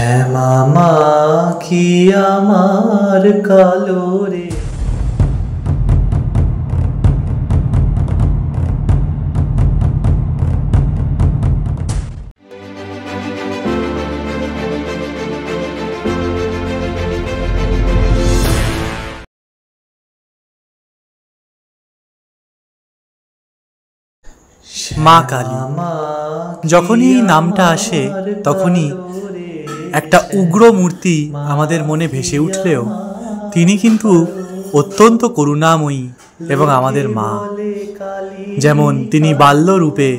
শ্যামা মা কি আমার কালো রে। মা কালী, যখনই এই নামটা আসে তখনই একটা উগ্র মূর্তি আমাদের মনে ভেসে উঠলেও তিনি কিন্তু অত্যন্ত করুণাময়ী এবং আমাদের মা। যেমন তিনি বাল্যরূপে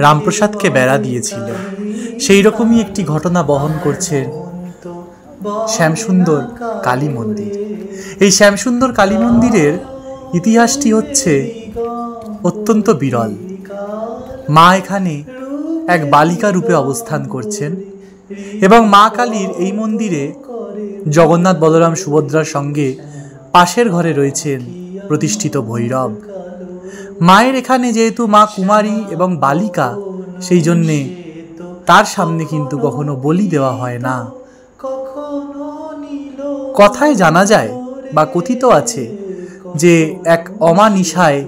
রামপ্রসাদকে বেড়া দিয়েছিল, সেই রকমই একটি ঘটনা বহন করছেন শ্যামসুন্দর কালী মন্দির। এই শ্যামসুন্দর কালী মন্দিরের ইতিহাসটি হচ্ছে অত্যন্ত বিরল। মা এখানে এক বালিকা রূপে অবস্থান করছেন এবং মা কালীর এই মন্দিরে জগন্নাথ, বলরাম, সুভদ্রার সঙ্গে পাশের ঘরে রয়েছেন প্রতিষ্ঠিত ভৈরব। মায়ের এখানে যেহেতু মা কুমারী এবং বালিকা, সেই জন্যে তার সামনে কিন্তু কখনো বলি দেওয়া হয় না। কথায় জানা যায় বা কথিত আছে যে এক অমানিশায়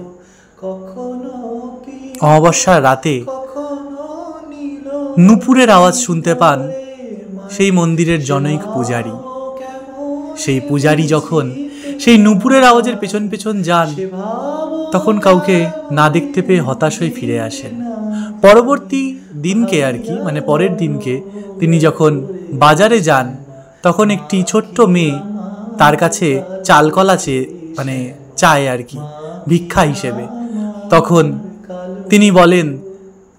অমাবস্যার রাতে নুপুরের আওয়াজ শুনতে পান সেই মন্দিরের জনৈক পূজারী। সেই পূজারী যখন সেই নুপুরের আওয়াজের পেছন পেছন যান, তখন কাউকে না দেখতে পেয়ে হতাশ হয়ে ফিরে আসেন। পরবর্তী দিনকে মানে পরের দিনকে তিনি যখন বাজারে যান, তখন একটি ছোট্ট মেয়ে তার কাছে চালকলা চায় ভিক্ষা হিসেবে। তখন তিনি বলেন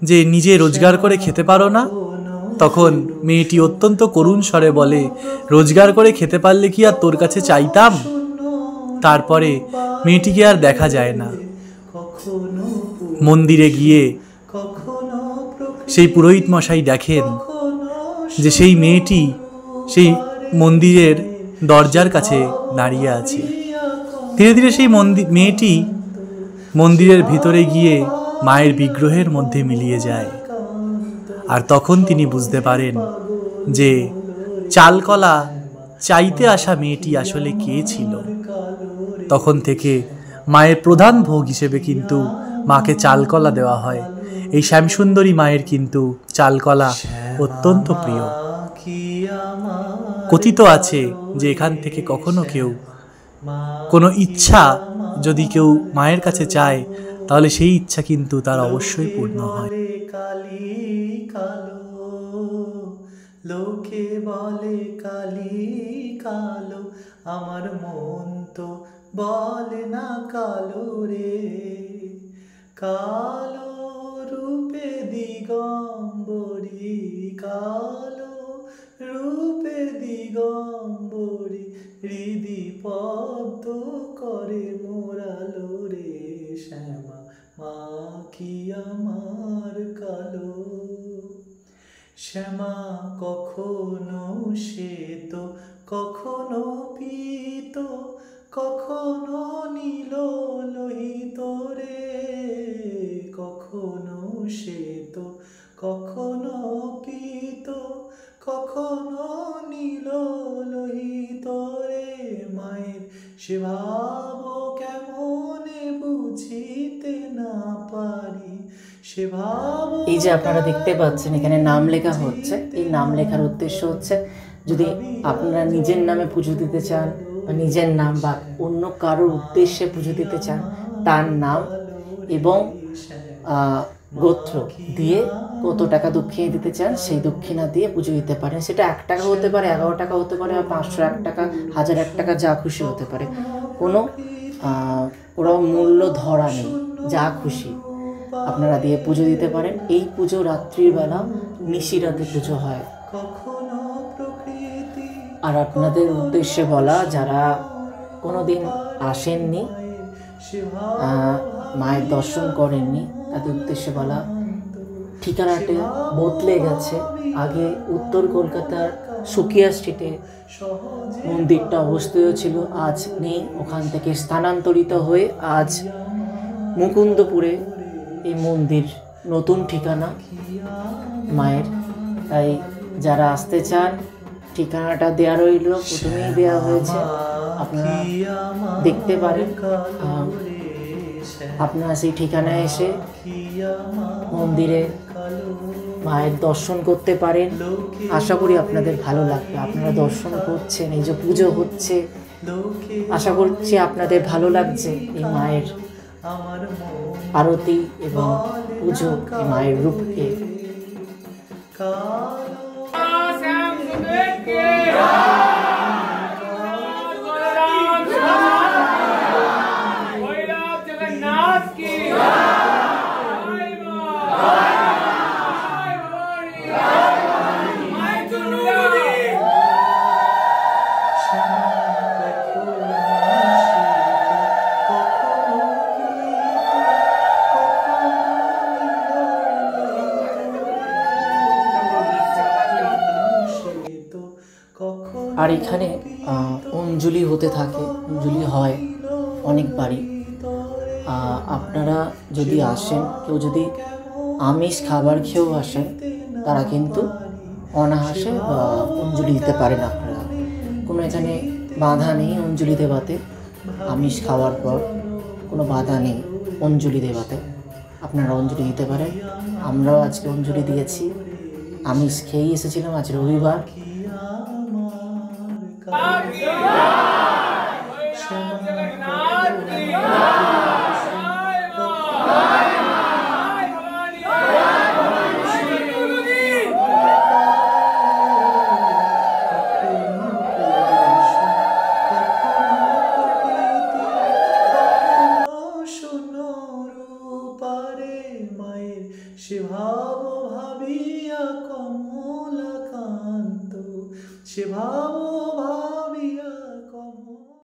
যে নিজে রোজগার করে খেতে পারো না? তখন মেয়েটি অত্যন্ত করুণ স্বরে বলে, রোজগার করে খেতে পারলে কি আর তোর কাছে চাইতাম? তারপরে মেয়েটিকে আর দেখা যায় না। মন্দিরে গিয়ে সেই পুরোহিত মশাই দেখেন যে সেই মেয়েটি সেই মন্দিরের দরজার কাছে দাঁড়িয়ে আছে। ধীরে ধীরে সেই মেয়েটি মন্দিরের ভিতরে গিয়ে মায়ের বিগ্রহের মধ্যে মিলিয়ে যায়। আর তখন তিনি বুঝতে পারেন যে চালকলা চাইতে আসা মেয়েটি আসলে কে ছিল। তখন থেকে মায়ের প্রধান ভোগ হিসেবে কিন্তু মাকে চালকলা দেওয়া হয়। এই শ্যামসুন্দরী মায়ের কিন্তু চালকলা অত্যন্ত প্রিয়। কথিত আছে যে এখান থেকে কখনো কেউ কোনো ইচ্ছা যদি কেউ মায়ের কাছে চায়, তাহলে সেই ইচ্ছা কিন্তু তার অবশ্যই পূর্ণ হয়। কালী কালো, লোকে বলে কালী কালো, আমার মন তো বলে না কালো রে। কালো রূপে দিগম্বরী, কালো রূপে দিগম্বরী, হৃদি পদ্ম করে মোরালো রে। শ্যামা মা কি আমার কালো। শ্যামা কখনো শ্বেত, কখনো পীত, কখনো নীল লোহিত রে। কখনো শ্বেত, কখনো পীত, কখনো নীল লোহিত রে। মায়ের সে ভাব কেমনে বুঝিতে না পারি, সে ভাব। এই যে আপনারা দেখতে পাচ্ছেন এখানে নাম লেখা হচ্ছে, এই নাম লেখার উদ্দেশ্য হচ্ছে যদি আপনারা নিজের নামে পুজো দিতে চান বা নিজের নাম বা অন্য কারোর উদ্দেশ্যে পুজো দিতে চান, তার নাম এবং গোত্র দিয়ে কত টাকা দক্ষিণা দিতে চান সেই দক্ষিণা দিয়ে পুজো দিতে পারেন। সেটা 1 টাকা হতে পারে, 11 টাকা হতে পারে, 501 টাকা, 1001 টাকা, যা খুশি হতে পারে। কোনো ওরাও মূল্য ধরা নেই, যা খুশি আপনারা দিয়ে পুজো দিতে পারেন। এই পুজো রাত্রির বেলা নিশিরাতে পুজো হয়। আর আপনাদের উদ্দেশ্যে বলা, যারা কোনোদিন আসেননি, মায়ের দর্শন করেননি, তাদের উদ্দেশ্যে বলা, ঠিকানাটা বদলে গেছে। আগে উত্তর কলকাতার সুকিয়া স্ট্রিটে মন্দিরটা অবস্থিত ছিল, আজ নেই। ওখান থেকে স্থানান্তরিত হয়ে আজ মুকুন্দপুরে এই মন্দির নতুন ঠিকানা মায়ের। তাই যারা আসতে চান ঠিকানাটা দেওয়া রইল, প্রথমেই দেওয়া হয়েছে, আপনারা দেখতে পারেন। আপনারা সেই ঠিকানায় এসে মন্দিরে মায়ের দর্শন করতে পারেন। আশা করি আপনাদের ভালো লাগবে। আপনারা দর্শন করছেন, এই যে পুজো হচ্ছে, আশা করছি আপনাদের ভালো লাগছে এই মায়ের আরতি এবং পুজো, এই মায়ের রূপকে। আর এখানে অঞ্জলি হতে থাকে, অঞ্জলি হয় অনেকবারই। আপনারা যদি আসেন, কেউ যদি আমিষ খাবার খেয়েও আসেন, তারা কিন্তু অনায়াসে অঞ্জলি দিতে পারেন। আপনারা কোনো এখানে বাধা নেই অঞ্জলি দেওয়াতে, আমিষ খাওয়ার পর কোনো বাধা নেই অঞ্জলি দেওয়াতে, আপনারা অঞ্জলি দিতে পারেন। আমরাও আজকে অঞ্জলি দিয়েছি, আমিষ খেয়েই এসেছিলাম, আজ রবিবার। সে ভাব ভাবিয়া কমলাকান্ত, সে ভাব ভাবিয়া